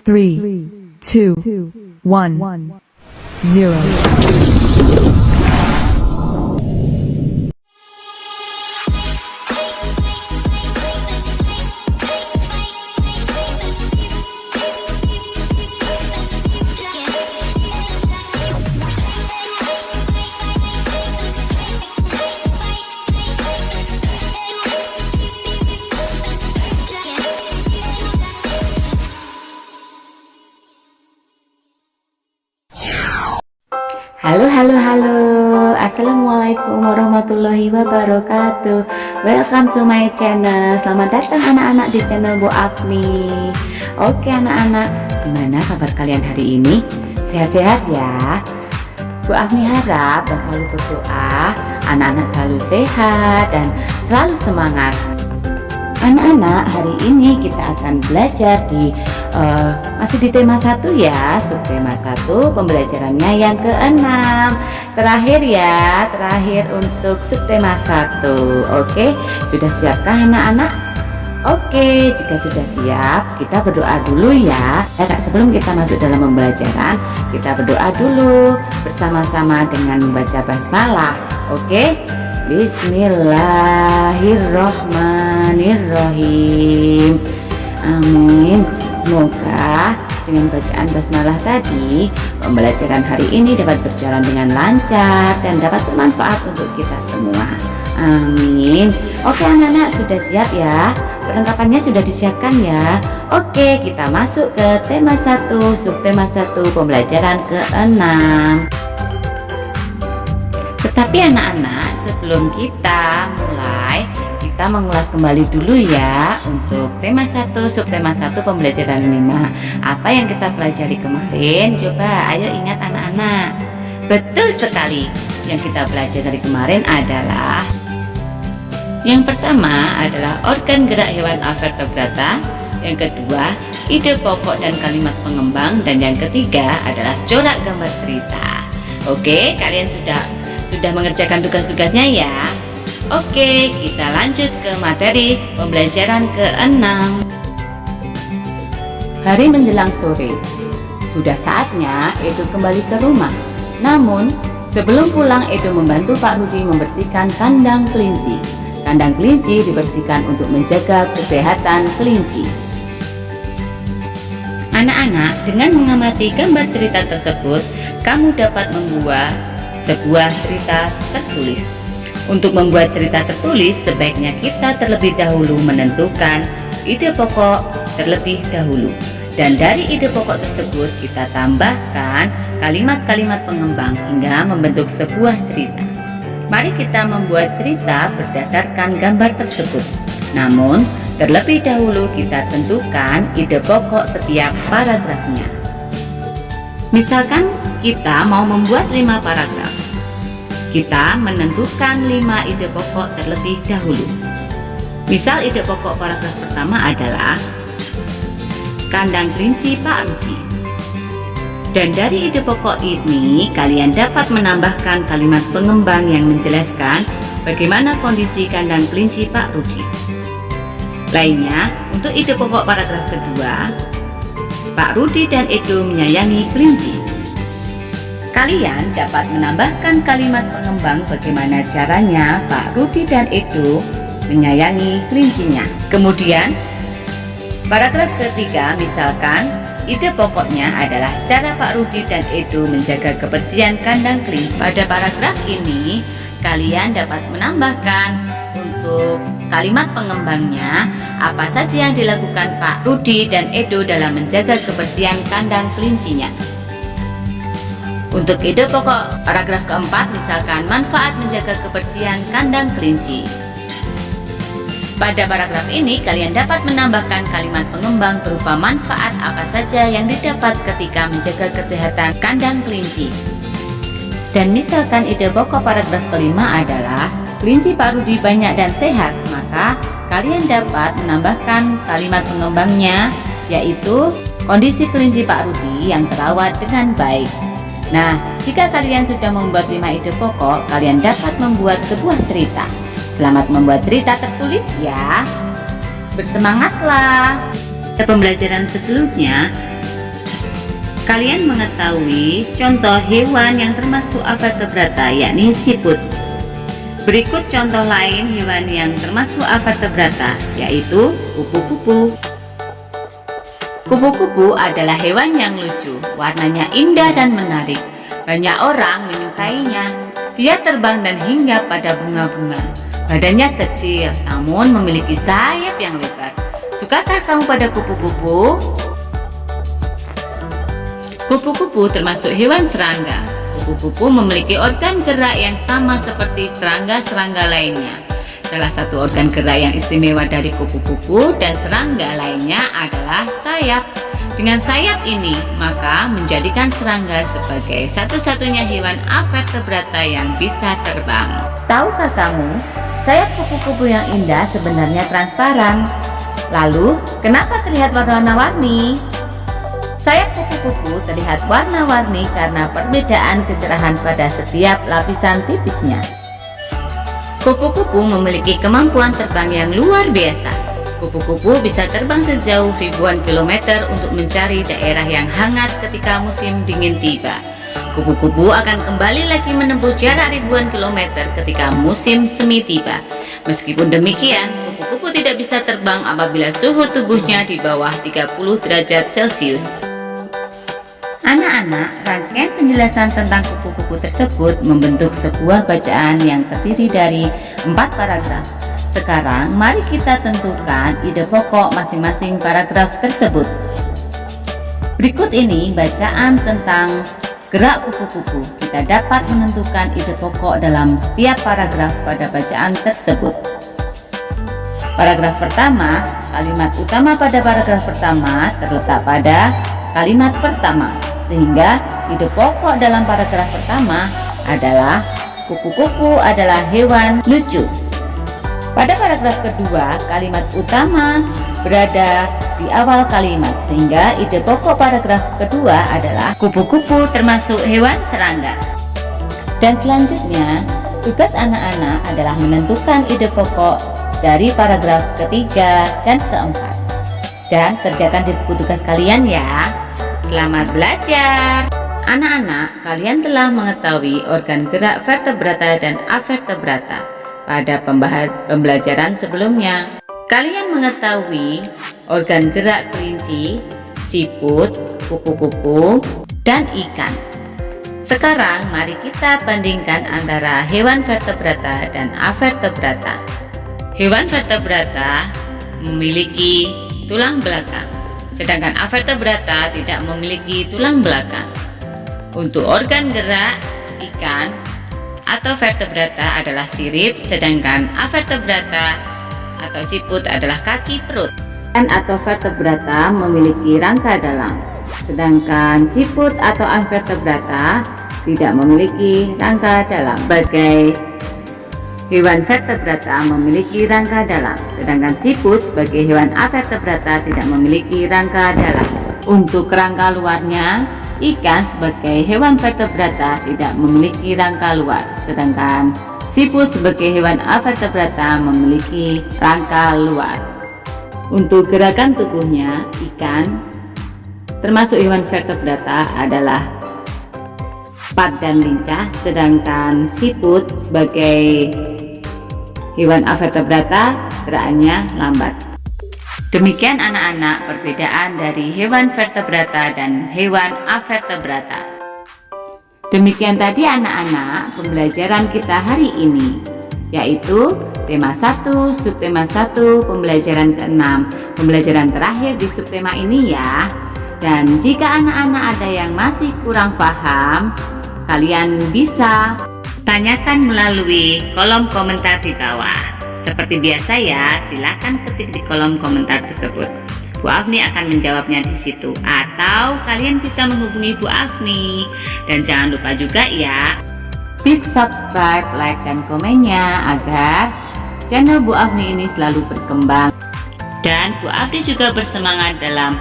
3, 2, 1, 0. Halo, assalamualaikum warahmatullahi wabarakatuh. Welcome to my channel. Selamat datang anak-anak di channel Bu Afni. Oke anak-anak, gimana kabar kalian hari ini? Sehat-sehat ya? Bu Afni harap dan selalu berdoa anak-anak selalu sehat dan selalu semangat. Anak-anak, hari ini kita akan belajar di masih di tema 1 ya, subtema 1, pembelajarannya yang ke-6. Terakhir ya, terakhir untuk subtema 1. Oke, sudah siapkah anak-anak? Oke, jika sudah siap, kita berdoa dulu ya. Sebelum kita masuk dalam pembelajaran, kita berdoa dulu bersama-sama dengan membaca basmalah. Oke? Bismillahirrohmanirrohim. Amin. Semoga dengan bacaan basmalah tadi, pembelajaran hari ini dapat berjalan dengan lancar dan dapat bermanfaat untuk kita semua. Amin. Oke anak-anak, sudah siap ya? Perlengkapannya sudah disiapkan ya? Oke, kita masuk ke tema 1, subtema 1, pembelajaran ke-6. Tetapi anak-anak, sebelum kita mulai, kita mengulas kembali dulu ya untuk tema 1, subtema 1, pembelajaran 5. Apa yang kita pelajari kemarin? Coba ayo ingat anak-anak. Betul sekali. Yang kita pelajari kemarin adalah yang pertama adalah organ gerak hewan avertebrata, yang kedua ide pokok dan kalimat pengembang, dan yang ketiga adalah corak gambar cerita. Oke, kalian sudah mengerjakan tugas-tugasnya ya? Oke, kita lanjut ke materi pembelajaran ke-6. Hari menjelang sore, sudah saatnya Edo kembali ke rumah. Namun, sebelum pulang Edo membantu Pak Rudi membersihkan kandang kelinci. Kandang kelinci dibersihkan untuk menjaga kesehatan kelinci. Anak-anak, dengan mengamati gambar cerita tersebut, kamu dapat membuat sebuah cerita tertulis. Untuk membuat cerita tertulis, sebaiknya kita terlebih dahulu menentukan ide pokok terlebih dahulu. Dan dari ide pokok tersebut kita tambahkan kalimat-kalimat pengembang hingga membentuk sebuah cerita. Mari kita membuat cerita berdasarkan gambar tersebut. Namun, terlebih dahulu kita tentukan ide pokok setiap paragrafnya. Misalkan kita mau membuat 5 paragraf. Kita menentukan 5 ide pokok terlebih dahulu. Misal ide pokok paragraf pertama adalah kandang kelinci Pak Rudi. Dan dari ide pokok ini kalian dapat menambahkan kalimat pengembang yang menjelaskan bagaimana kondisi kandang kelinci Pak Rudi. Lainnya, untuk ide pokok paragraf kedua, Pak Rudi dan Edo menyayangi kelinci. Kalian dapat menambahkan kalimat pengembang bagaimana caranya Pak Rudi dan Edo menyayangi kelincinya. Kemudian, paragraf ketiga misalkan ide pokoknya adalah cara Pak Rudi dan Edo menjaga kebersihan kandang kelinci. Pada paragraf ini, kalian dapat menambahkan untuk kalimat pengembangnya apa saja yang dilakukan Pak Rudi dan Edo dalam menjaga kebersihan kandang kelincinya. Untuk ide pokok paragraf keempat, misalkan manfaat menjaga kebersihan kandang kelinci. Pada paragraf ini, kalian dapat menambahkan kalimat pengembang berupa manfaat apa saja yang didapat ketika menjaga kesehatan kandang kelinci. Dan misalkan ide pokok paragraf kelima adalah kelinci Pak Rudi banyak dan sehat, maka kalian dapat menambahkan kalimat pengembangnya, yaitu kondisi kelinci Pak Rudi yang terawat dengan baik. Nah, jika kalian sudah membuat 5 ide pokok, kalian dapat membuat sebuah cerita. Selamat membuat cerita tertulis ya. Bersemangatlah. Pada pembelajaran sebelumnya, Kalian mengetahui contoh hewan yang termasuk avertebrata, yakni siput. Berikut contoh lain hewan yang termasuk avertebrata, yaitu kupu-kupu. Kupu-kupu adalah hewan yang lucu, warnanya indah dan menarik. Banyak orang menyukainya. Dia terbang dan hinggap pada bunga-bunga. Badannya kecil, namun memiliki sayap yang lebar. Sukakah kamu pada kupu-kupu? Kupu-kupu termasuk hewan serangga. Kupu-kupu memiliki organ gerak yang sama seperti serangga-serangga lainnya. Salah satu organ gerak yang istimewa dari kupu-kupu dan serangga lainnya adalah sayap. Dengan sayap ini, maka menjadikan serangga sebagai satu-satunya hewan avertebrata yang bisa terbang. Tahukah kamu, sayap kupu-kupu yang indah sebenarnya transparan. Lalu, kenapa terlihat warna-warni? Sayap kupu-kupu terlihat warna-warni karena perbedaan kecerahan pada setiap lapisan tipisnya. Kupu-kupu memiliki kemampuan terbang yang luar biasa. Kupu-kupu bisa terbang sejauh ribuan kilometer untuk mencari daerah yang hangat ketika musim dingin tiba. Kupu-kupu akan kembali lagi menempuh jarak ribuan kilometer ketika musim semi tiba. Meskipun demikian, kupu-kupu tidak bisa terbang apabila suhu tubuhnya di bawah 30 derajat Celcius. Anak-anak, rangkaian penjelasan tentang kupu-kupu tersebut membentuk sebuah bacaan yang terdiri dari 4 paragraf. Sekarang, mari kita tentukan ide pokok masing-masing paragraf tersebut. Berikut ini bacaan tentang gerak kupu-kupu. Kita dapat menentukan ide pokok dalam setiap paragraf pada bacaan tersebut. Paragraf pertama, kalimat utama pada paragraf pertama terletak pada kalimat pertama. Sehingga ide pokok dalam paragraf pertama adalah kupu-kupu adalah hewan lucu. Pada paragraf kedua, kalimat utama berada di awal kalimat, sehingga ide pokok paragraf kedua adalah kupu-kupu termasuk hewan serangga. Dan selanjutnya, tugas anak-anak adalah menentukan ide pokok dari paragraf ketiga dan keempat. Dan kerjakan di buku tugas kalian ya. Selamat belajar. Anak-anak, kalian telah mengetahui organ gerak vertebrata dan avertebrata pada pembelajaran sebelumnya. Kalian mengetahui organ gerak kelinci, siput, kupu-kupu, dan ikan. Sekarang mari kita bandingkan antara hewan vertebrata dan avertebrata. Hewan vertebrata memiliki tulang belakang, sedangkan avertebrata tidak memiliki tulang belakang. Untuk organ gerak, ikan atau vertebrata adalah sirip, sedangkan avertebrata atau siput adalah kaki perut. Ikan atau vertebrata memiliki rangka dalam, sedangkan siput atau avertebrata tidak memiliki rangka dalam. Sebagai hewan vertebrata memiliki rangka dalam, sedangkan siput sebagai hewan avertebrata tidak memiliki rangka dalam. Untuk rangka luarnya, ikan sebagai hewan vertebrata tidak memiliki rangka luar, sedangkan siput sebagai hewan avertebrata memiliki rangka luar. Untuk gerakan tubuhnya, ikan termasuk hewan vertebrata adalah cepat dan lincah, sedangkan siput sebagai hewan avertebrata gerakannya lambat. Demikian anak-anak perbedaan dari hewan vertebrata dan hewan avertebrata. Demikian tadi anak-anak pembelajaran kita hari ini, yaitu tema 1, subtema 1, pembelajaran ke-6, pembelajaran terakhir di subtema ini ya. Dan jika anak-anak ada yang masih kurang paham, kalian bisa tanyakan melalui kolom komentar di bawah. Seperti biasa ya, silakan ketik di kolom komentar tersebut. Bu Afni akan menjawabnya di situ, atau kalian bisa menghubungi Bu Afni. Dan jangan lupa juga ya, klik subscribe, like, dan komennya agar channel Bu Afni ini selalu berkembang. Dan Bu Afni juga bersemangat dalam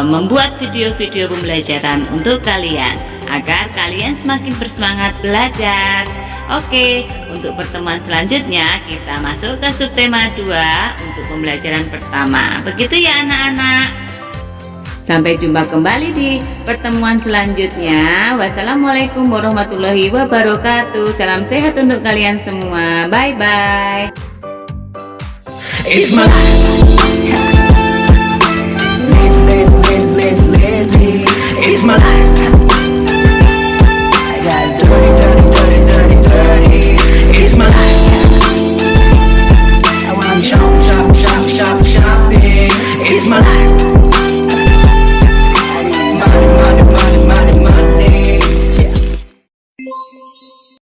membuat video-video pembelajaran untuk kalian, agar kalian semakin bersemangat belajar. Oke, untuk pertemuan selanjutnya kita masuk ke subtema 2 untuk pembelajaran pertama. Begitu ya anak-anak. Sampai jumpa kembali di pertemuan selanjutnya. Wassalamualaikum warahmatullahi wabarakatuh. Salam sehat untuk kalian semua. Bye bye. It's my life. Lazy, lazy, lazy, lazy. It's my life.